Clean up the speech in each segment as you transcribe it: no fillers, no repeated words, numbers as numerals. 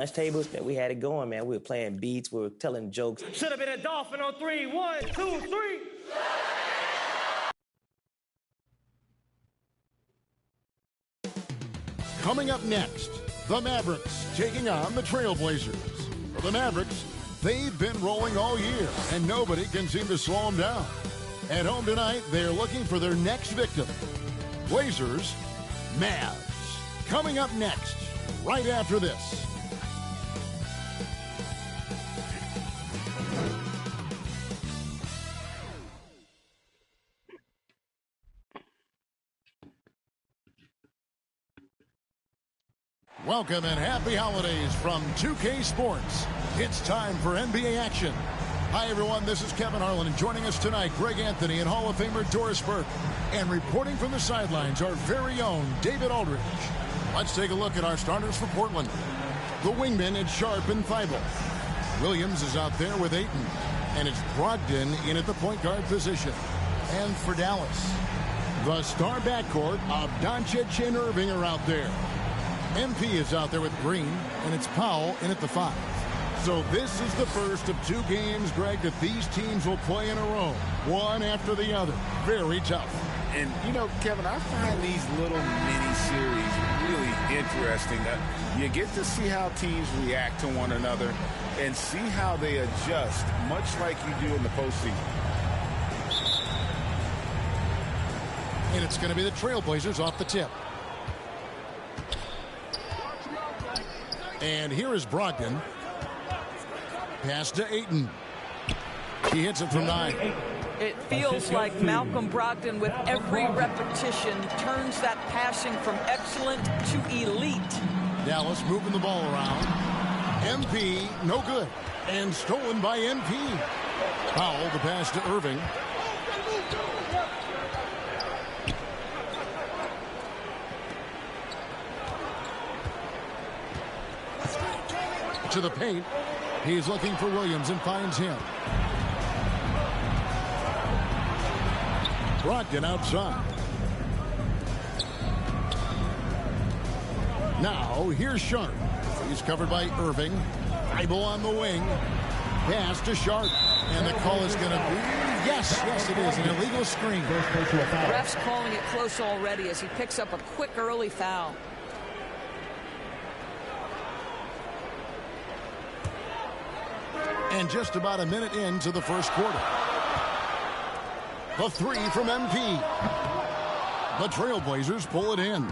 lunch tables that we had it going, man. We were playing beats, we were telling jokes. Should have been a dolphin on 3. 1, 2, 3. Coming up next, the Mavericks taking on the Trailblazers. For the Mavericks, they've been rolling all year, and nobody can seem to slow them down. At home tonight, they're looking for their next victim. Blazers, Mavs. Coming up next, right after this. Welcome and happy holidays from 2K Sports. It's time for NBA action. Hi, everyone. This is Kevin Harlan, and joining us tonight, Greg Anthony and Hall of Famer Doris Burke. And reporting from the sidelines, our very own David Aldridge. Let's take a look at our starters for Portland. The wingmen at Sharp and Thibault. Williams is out there with Ayton. And it's Brogdon in at the point guard position. And for Dallas, the star backcourt of Doncic and Irving are out there. MP is out there with Green, and it's Powell in at the 5. So this is the first of 2 games, Greg, that these teams will play in a row, one after the other. Very tough. And, you know, Kevin, I find these little mini-series really interesting. You get to see how teams react to one another and see how they adjust, much like you do in the postseason. And it's going to be the Trailblazers off the tip. And here is Brogdon. Pass to Ayton. He hits it from 9. It feels like Malcolm Brogdon, with every repetition, turns that passing from excellent to elite. Dallas moving the ball around. MP, no good. And stolen by MP. Powell, the pass to Irving. To the paint. He's looking for Williams and finds him. Brogdon outside. Now here's Sharp. He's covered by Irving. Thibault on the wing. Pass to Sharp. And the call is going to be, yes, it is, an illegal screen. Ref's calling it close already as he picks up a quick early foul. And just about a minute into the first quarter. The 3 from MP. The Trailblazers pull it in.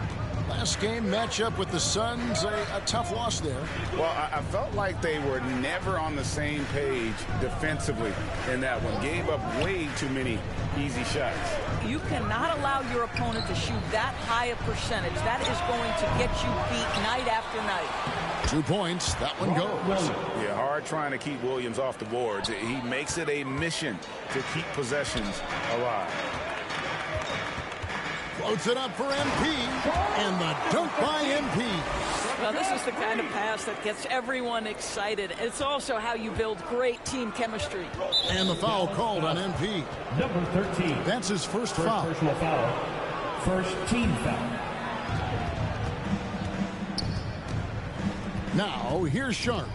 Last game matchup with the Suns, a tough loss there. Well, I felt like they were never on the same page defensively in that one. Gave up way too many easy shots. You cannot allow your opponent to shoot that high a percentage. That is going to get you beat night after night. 2 points. That one goes. Yeah, hard trying to keep Williams off the boards. He makes it a mission to keep possessions alive. Floats it up for MP. And the dunk by MP. Well, this is the kind of pass that gets everyone excited. It's also how you build great team chemistry. And the foul called on MP. Number 13. That's his first foul. Personal foul. First team foul. Now, here's Sharp.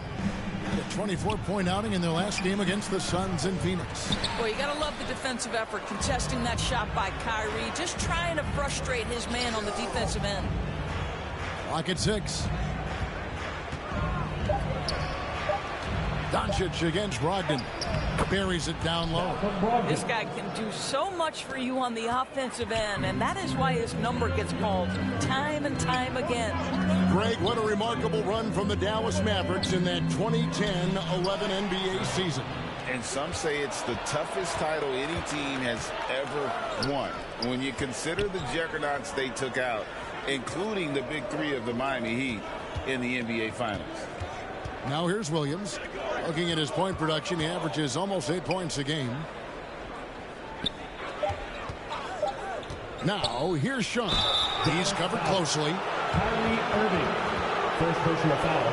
A 24-point outing in their last game against the Suns in Phoenix. Well, you got to love the defensive effort, contesting that shot by Kyrie, just trying to frustrate his man on the defensive end. Clock at 6. Doncic against Brogdon. Buries it down low. This guy can do so much for you on the offensive end, and that is why his number gets called time and time again. Greg, what a remarkable run from the Dallas Mavericks in that 2010-11 NBA season. And some say it's the toughest title any team has ever won. When you consider the juggernauts they took out, including the big 3 of the Miami Heat in the NBA Finals. Now here's Williams. Looking at his point production, he averages almost 8 points a game. Now here's Sean. He's covered closely. Kyrie Irving. First personal foul.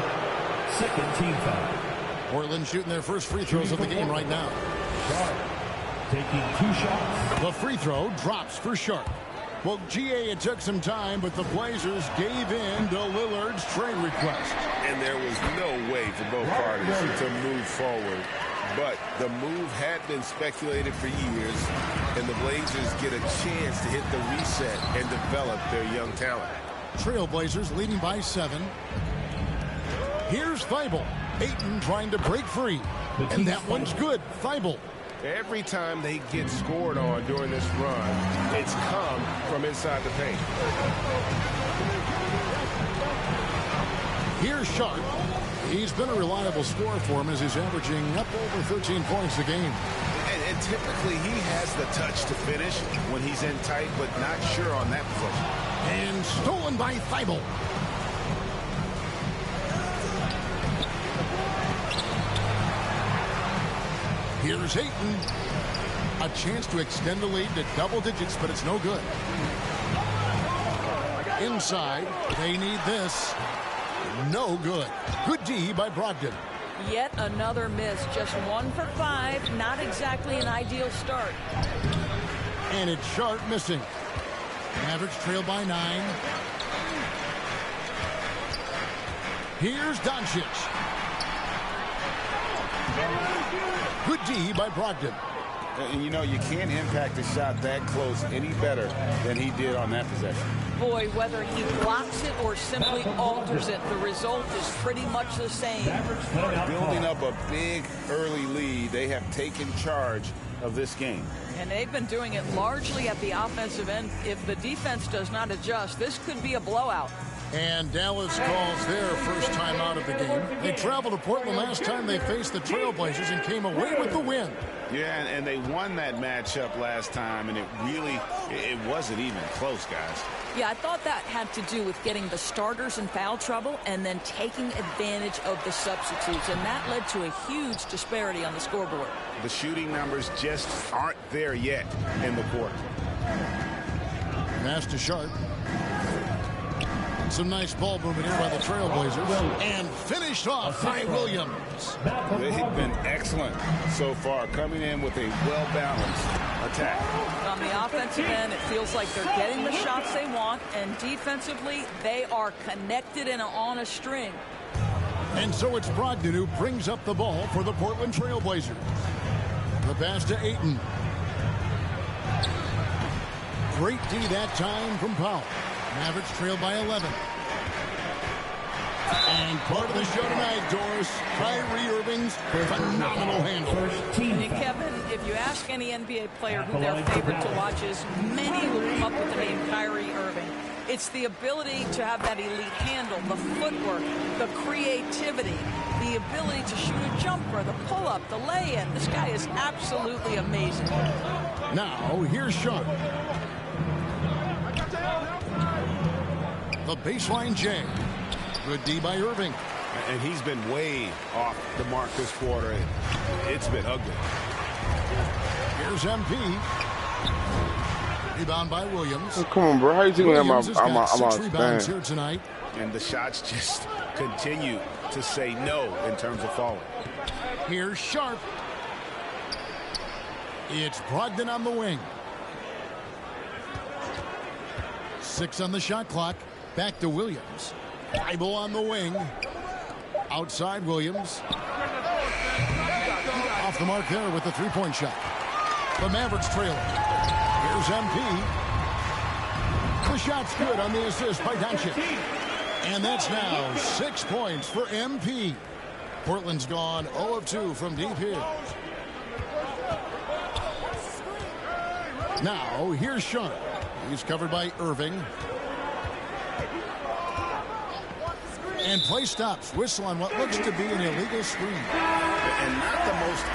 Second team foul. Portland shooting their first free throws of the game right now. Sharp taking 2 shots. The free throw drops for Sharp. Well, GA, it took some time, but the Blazers gave in to Lillard's trade request. And there was no way for both parties to move forward. But the move had been speculated for years, and the Blazers get a chance to hit the reset and develop their young talent. Trailblazers leading by 7. Here's Thibault. Ayton trying to break free. And that one's good. Thibault. Every time they get scored on during this run, it's come from inside the paint. Here's Sharp. He's been a reliable scorer for him as he's averaging up over 13 points a game. And typically he has the touch to finish when he's in tight, but not sure on that possession. And stolen by Thibault. Here's Ayton. A chance to extend the lead to double digits, but it's no good. Inside, they need this. No good. Good D by Brogdon. Yet another miss. Just 1 for 5. Not exactly an ideal start. And it's Sharp missing. Mavericks trail by 9. Here's Doncic. Good D by Brogdon. And you know, you can't impact a shot that close any better than he did on that possession. Boy, whether he blocks it or simply alters it, the result is pretty much the same. Building up a big early lead, they have taken charge of this game. And they've been doing it largely at the offensive end. If the defense does not adjust, this could be a blowout. And Dallas calls their first time out of the game. They traveled to Portland last time they faced the Trailblazers and came away with the win. Yeah, and they won that matchup last time, and it wasn't even close, guys. Yeah, I thought that had to do with getting the starters in foul trouble and then taking advantage of the substitutes, and that led to a huge disparity on the scoreboard. The shooting numbers just aren't there yet in the quarter. Pass to Sharp. Some nice ball movement here by the Trailblazers. And finished off by Williams. They've been excellent so far, coming in with a well-balanced attack. On the offensive end, it feels like they're getting the shots they want, and defensively, they are connected and on a string. And so it's Brogdon who brings up the ball for the Portland Trailblazers. The pass to Ayton. Great D that time from Powell. Mavericks trail by 11. And part of the show tonight, Doris, Kyrie Irving's phenomenal handle. And Kevin, if you ask any NBA player who their favorite to watch is, many will come up with the name Kyrie Irving. It's the ability to have that elite handle, the footwork, the creativity, the ability to shoot a jumper, the pull-up, the lay-in. This guy is absolutely amazing. Now, here's Sharp. The baseline J. Good D by Irving. And he's been way off the mark this quarter. It's been ugly. Here's MP. Rebound by Williams. Oh, come on, bro. How you doing? I'm out rebounds here tonight. And the shots just continue to say no in terms of falling. Here's Sharp. It's Brogdon on the wing. 6 on the shot clock. Back to Williams. Thibault on the wing. Outside Williams. Off the mark there with the three-point shot. The Mavericks trailing. Here's MP. The shot's good on the assist by Doncic. And that's now 6 points for MP. Portland's gone 0 of 2 from deep here. Now, here's Sharp. He's covered by Irving. And play stops. Whistle on what looks to be an illegal screen. And not the most...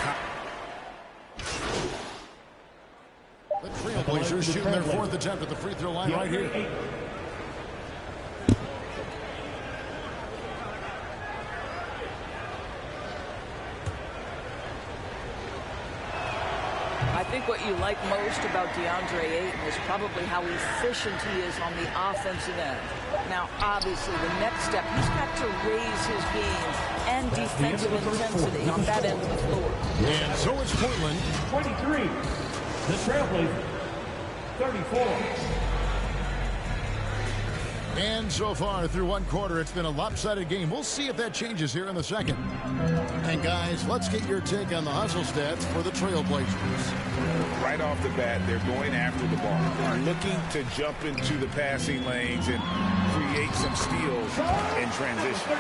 The Trailblazers shooting their 4th attempt at the free throw line right here. I think what you like most about DeAndre Ayton is probably how efficient he is on the offensive end. Now, obviously, the next step, he's got to raise his game and defensive intensity on that end of the floor. And so it's Portland. 23. The Trailblazers. 34. And so far through one quarter, it's been a lopsided game. We'll see if that changes here in the second. And guys, let's get your take on the hustle stats for the Trailblazers. Right off the bat, they're going after the ball. They're looking to jump into the passing lanes and create some steals in transition.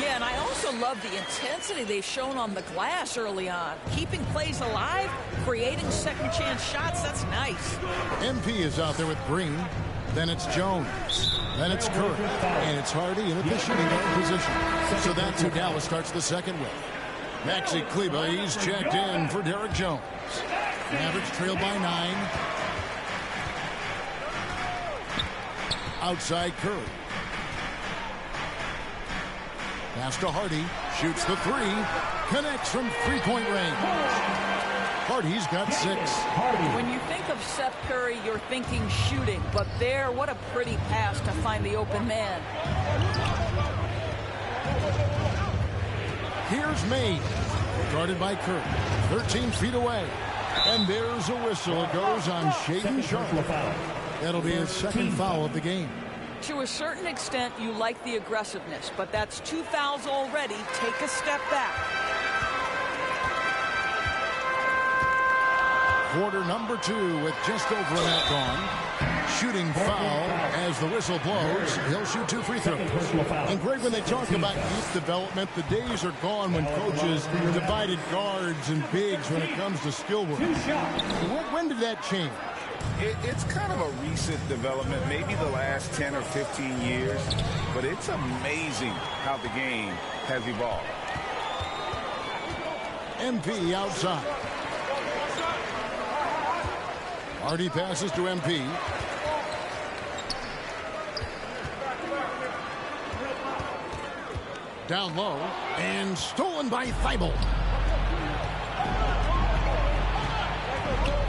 Yeah, and I also love the intensity they've shown on the glass early on. Keeping plays alive, creating second chance shots, that's nice. MP is out there with Green. Then it's Jones. Then it's Curry. And it's Hardy in the shooting guard position. So that's who Dallas starts the second with. Maxi Kleber, he's checked in for Derek Jones. Mavericks trail by 9. Outside Curry. Pass to Hardy. Shoots the 3. Connects from three-point range. Hardy's got 6. When you think of Seth Curry, you're thinking shooting. But there, what a pretty pass to find the open man. Here's Maine. Guarded by Curry. 13 feet away. And there's a whistle. It goes on Shaedon Sharpe. That'll be his second foul of the game. To a certain extent, you like the aggressiveness, but that's 2 fouls already. Take a step back. Quarter number 2 with just over a minute gone. Shooting foul as the whistle blows. He'll shoot 2 free throws. And Greg, when they talk about youth development, the days are gone when coaches divided guards and bigs when it comes to skill work. When did that change? It's kind of a recent development, maybe the last 10 or 15 years, but it's amazing how the game has evolved. MP outside. Hardy passes to MP. Down low and stolen by Thibault.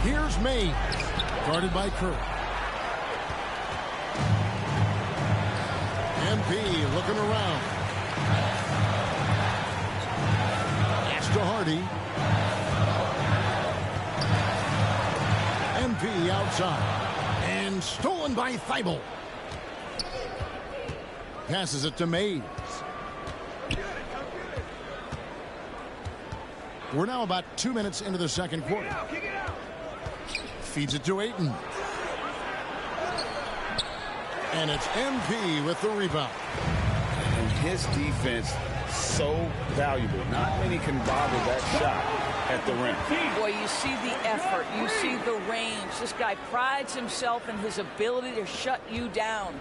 Here's Mays. Guarded by Curry. MP looking around. Pass to Hardy. MP outside. And stolen by Thibault. Passes it to Mays. We're now about 2 minutes into the second quarter. Feeds it to Ayton. And it's MP with the rebound. And his defense so valuable. Not many can bother that shot at the rim. Boy, you see the effort. You see the range. This guy prides himself in his ability to shut you down.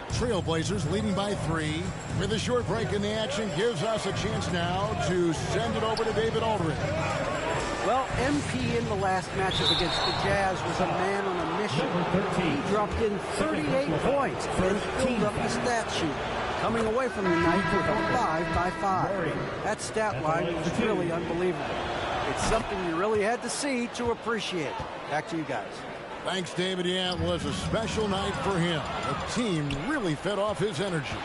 Trailblazers leading by 3. With a short break in the action, gives us a chance now to send it over to David Aldridge. Well, MP in the last matchup against the Jazz was a man on a mission. He dropped in 38 points and filled up the stat sheet, coming away from the night with a 5 by 5. That stat line was really unbelievable. It's something you really had to see to appreciate. Back to you guys. Thanks, David. Yeah, it was a special night for him. The team really fed off his energy.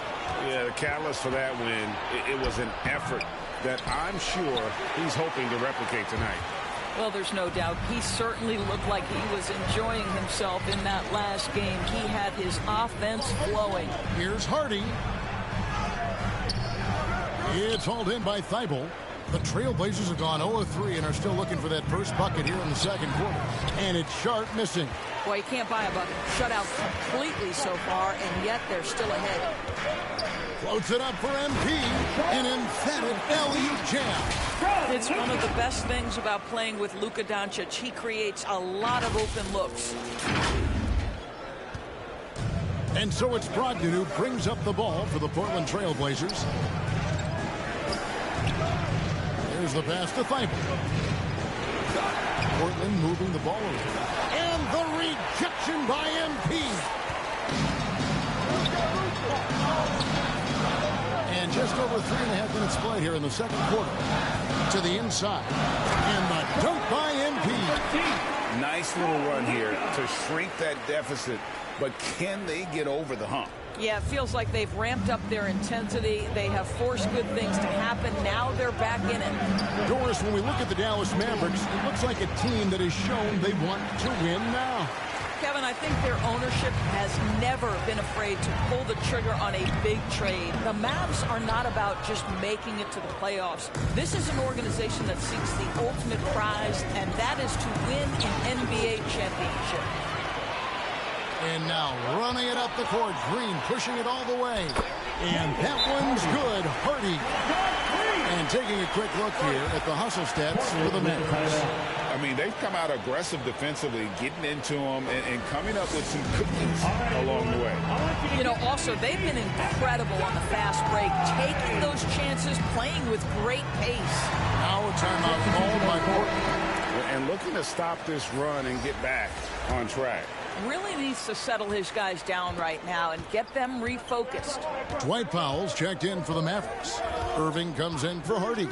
Yeah, the catalyst for that win, it was an effort that I'm sure he's hoping to replicate tonight. Well, there's no doubt. He certainly looked like he was enjoying himself in that last game. He had his offense flowing. Here's Hardy. It's hauled in by Thibault. The Trailblazers have gone 0-3 and are still looking for that first bucket here in the second quarter. And it's Sharpe missing. Boy, you can't buy a bucket. Shut out completely so far, and yet they're still ahead. Floats it up for MP. An emphatic alley-oop jam. It's one of the best things about playing with Luka Doncic. He creates a lot of open looks. And so it's Brogdon who brings up the ball for the Portland Trailblazers. Here's the pass to Thibault. Portland moving the ball over. And the rejection by MP. And just over 3.5 minutes play here in the second quarter. To the inside. And the dunk by MP. Nice little run here to shrink that deficit. But can they get over the hump? Yeah, it feels like they've ramped up their intensity. They have forced good things to happen. Now they're back in it. Doris, when we look at the Dallas Mavericks, it looks like a team that has shown they want to win now. Kevin, I think their ownership has never been afraid to pull the trigger on a big trade. The Mavs are not about just making it to the playoffs. This is an organization that seeks the ultimate prize, and that is to win an NBA championship. And now running it up the court. Green pushing it all the way. And that one's good. Hardy. And taking a quick look here at the hustle stats for the Mavs. I mean, they've come out aggressive defensively, getting into them and coming up with some cookies along the way. You know, also, they've been incredible on the fast break, taking those chances, playing with great pace. Now a timeout called by Portland. And looking to stop this run and get back on track. Really needs to settle his guys down right now and get them refocused. Dwight Powell's checked in for the Mavericks. Irving comes in for Hardy.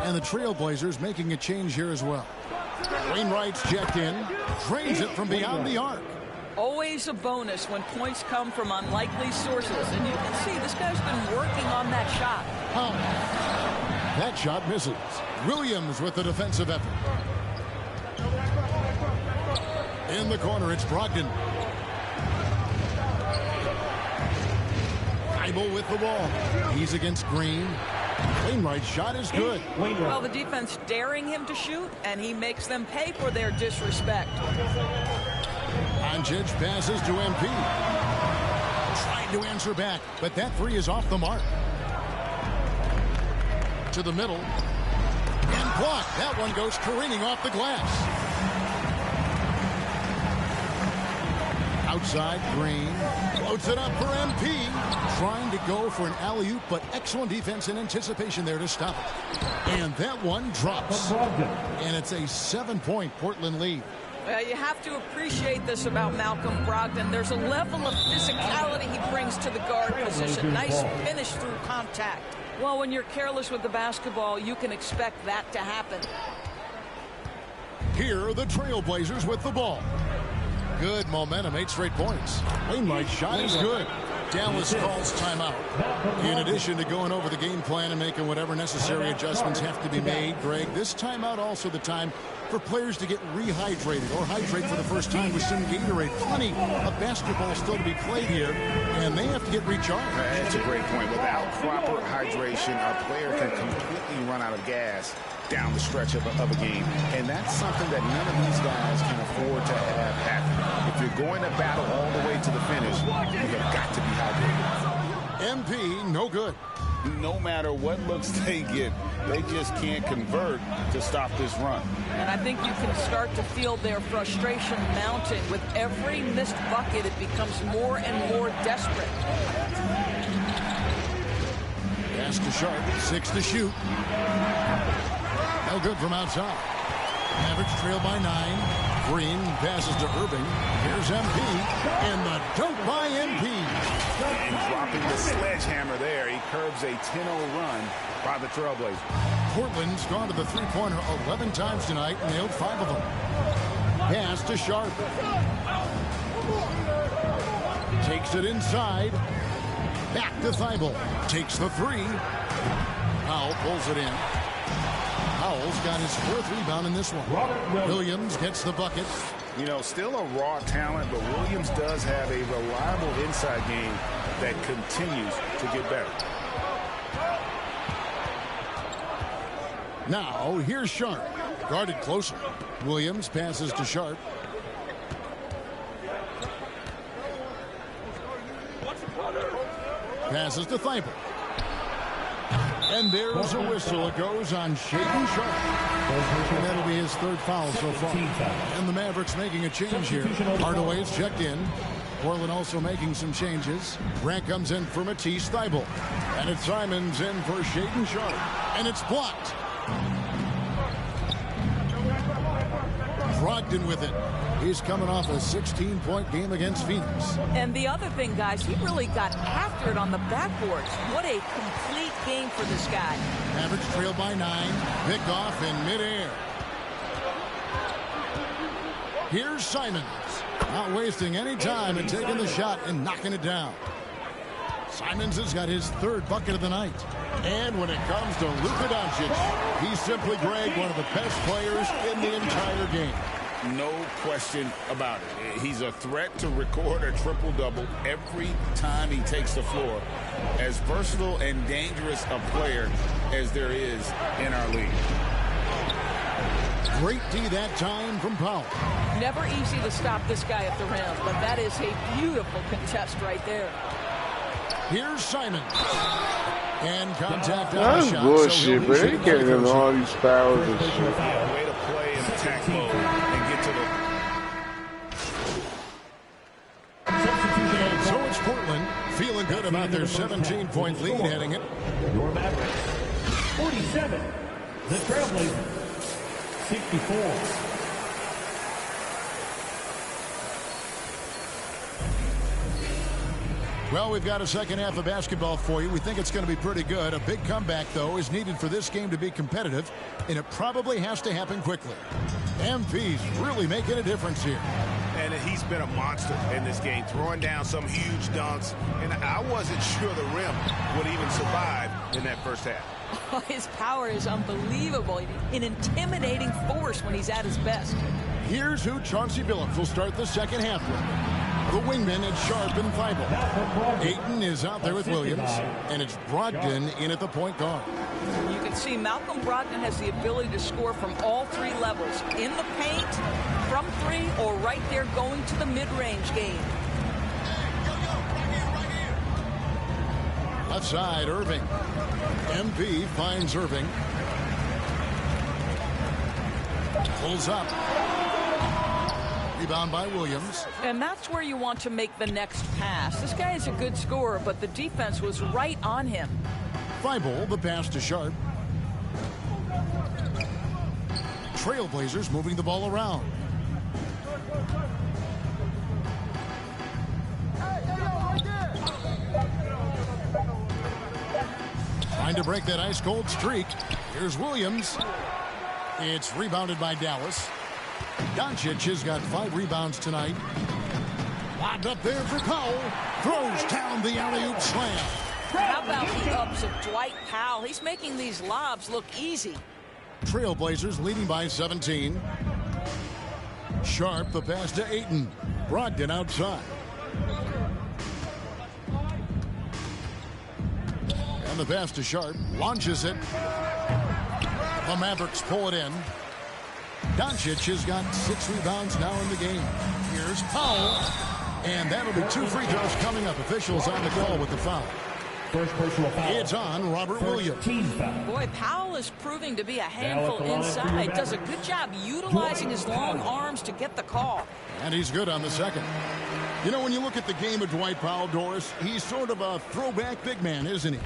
And the Trailblazers making a change here as well. Wainwright's checked in. Drains it from beyond the arc. Always a bonus when points come from unlikely sources. And you can see this guy's been working on that shot. That shot misses. Williams with the defensive effort. In the corner, it's Brogdon. Thibault with the ball. He's against Green. Wainwright's shot is good. Well, the defense daring him to shoot, and he makes them pay for their disrespect. Doncic passes to MP. Trying to answer back, but that three is off the mark. To the middle. And blocked. That one goes careening off the glass. Outside, Green floats it up for MP. Trying to go for an alley-oop, but excellent defense and anticipation there to stop it. And that one drops. And it's a 7-point Portland lead. Well, you have to appreciate this about Malcolm Brogdon. There's a level of physicality he brings to the guard position. Nice finish through contact. Well, when you're careless with the basketball, you can expect that to happen. Here are the Trailblazers with the ball. Good momentum, 8 straight points. Wainwright's shot is good. Dallas calls timeout. In addition to going over the game plan and making whatever necessary adjustments have to be made, Greg, this timeout also the time for players to get rehydrated or hydrate for the first time with some Gatorade. Plenty of basketball still to be played here, and they have to get recharged. That's a great point. Without proper hydration, our player can completely run out of gas down the stretch of a game, and that's something that none of these guys can afford to have happen. If you're going to battle all the way to the finish, you have got to be hydrated. MP, no good. No matter what looks they get, they just can't convert to stop this run. And I think you can start to feel their frustration mounting. With every missed bucket, it becomes more and more desperate. Pass to Sharp, 6 to shoot. No good from outside. Mavericks trail by 9. Green passes to Irving. Here's MP. And the dunk by MP. And dropping the sledgehammer there. He curbs a 10-0 run by the Trailblazers. Portland's gone to the three-pointer 11 times tonight, nailed 5 of them. Pass to Sharp. Takes it inside. Back to Thibault. Takes the 3. Powell pulls it in. Powell's got his 4th rebound in this one. Williams gets the bucket. You know, still a raw talent, but Williams does have a reliable inside game that continues to get better. Now, here's Sharp. Guarded closer. Williams passes to Sharp. Passes to Thibault. And there's a whistle. It goes on Shaedon Sharp. And that'll be his 3rd foul so far. And the Mavericks making a change here. Hardaway's checked in. Portland also making some changes. Grant comes in for Matisse Thybulle. And it's Simons in for Shaedon Sharp. And it's blocked. Brogdon with it. He's coming off a 16-point game against Phoenix. And the other thing, guys, he really got after it on the backboards. What a complete game for this guy. Mavericks trail by 9. Picked off in midair. Here's Simons. Not wasting any time and taking the shot and knocking it down. Simons has got his 3rd bucket of the night. And when it comes to Luka Doncic, he's simply, Greg, one of the best players in the entire game. no question about it. He's a threat to record a triple-double every time he takes the floor. As versatile and dangerous a player as there is in our league. Great D that time from Powell. Never easy to stop this guy at the rim, but that is a beautiful contest right there. Here's Simon. And contact on That's the shot. bullshit, So bro. he'll They be can't shooting get all these fouls and shit. Way to play in attack mode and get to the... So it's Portland feeling good about their 17-point lead heading it. Your Mavericks. 47. The Trailblazers. 64. Well, we've got a second half of basketball for you. We think it's going to be pretty good. A big comeback, though, is needed for this game to be competitive, and it probably has to happen quickly. MP's really making a difference here. And he's been a monster in this game, throwing down some huge dunks. And I wasn't sure the rim would even survive in that first half. His power is unbelievable. An intimidating force when he's at his best. Here's who Chauncey Billups will start the second half with. The wingman is Sharp and Thibault. Ayton is out there with Williams, and it's Brogdon in at the point guard. You can see Malcolm Brogdon has the ability to score from all three levels. In the paint, from three, or right there going to the mid-range game. Left side, Irving. MP finds Irving. Pulls up. Rebound by Williams. And that's where you want to make the next pass. This guy is a good scorer, but the defense was right on him. Thibault, the pass to Sharp. Trailblazers moving the ball around. Trying to break that ice-cold streak. Here's Williams. It's rebounded by Dallas. Doncic has got 5 rebounds tonight. Lobbed up there for Powell. Throws down the alley-oop slam. How about the ups of Dwight Powell? He's making these lobs look easy. Trailblazers leading by 17. Sharp, the pass to Ayton. Brogdon outside. And the pass to Sharp. Launches it. The Mavericks pull it in. Doncic has got 6 rebounds now in the game. Here's Powell. And that'll be 2 free throws coming up. Officials on the call with the foul. First personal foul. It's on Robert Williams. Team foul. Boy, Powell is proving to be a handful inside. Does a good job utilizing his long arms to get the call. And he's good on the second. You know, when you look at the game of Dwight Powell, Doris, he's sort of a throwback big man, isn't he?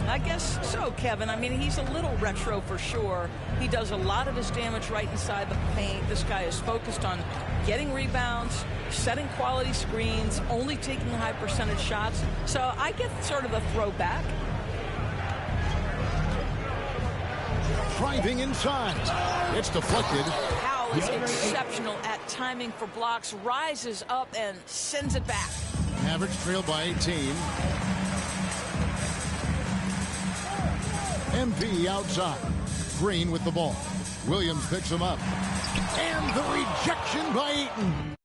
I guess so, Kevin. I mean, he's a little retro for sure. He does a lot of his damage right inside the paint. This guy is focused on getting rebounds, setting quality screens, only taking high percentage shots. So I get sort of a throwback. Driving inside. It's deflected. Powell is exceptional at timing for blocks, rises up and sends it back. Mavericks trail by 18. MP outside. Green with the ball. Williams picks him up. And the rejection by Ayton.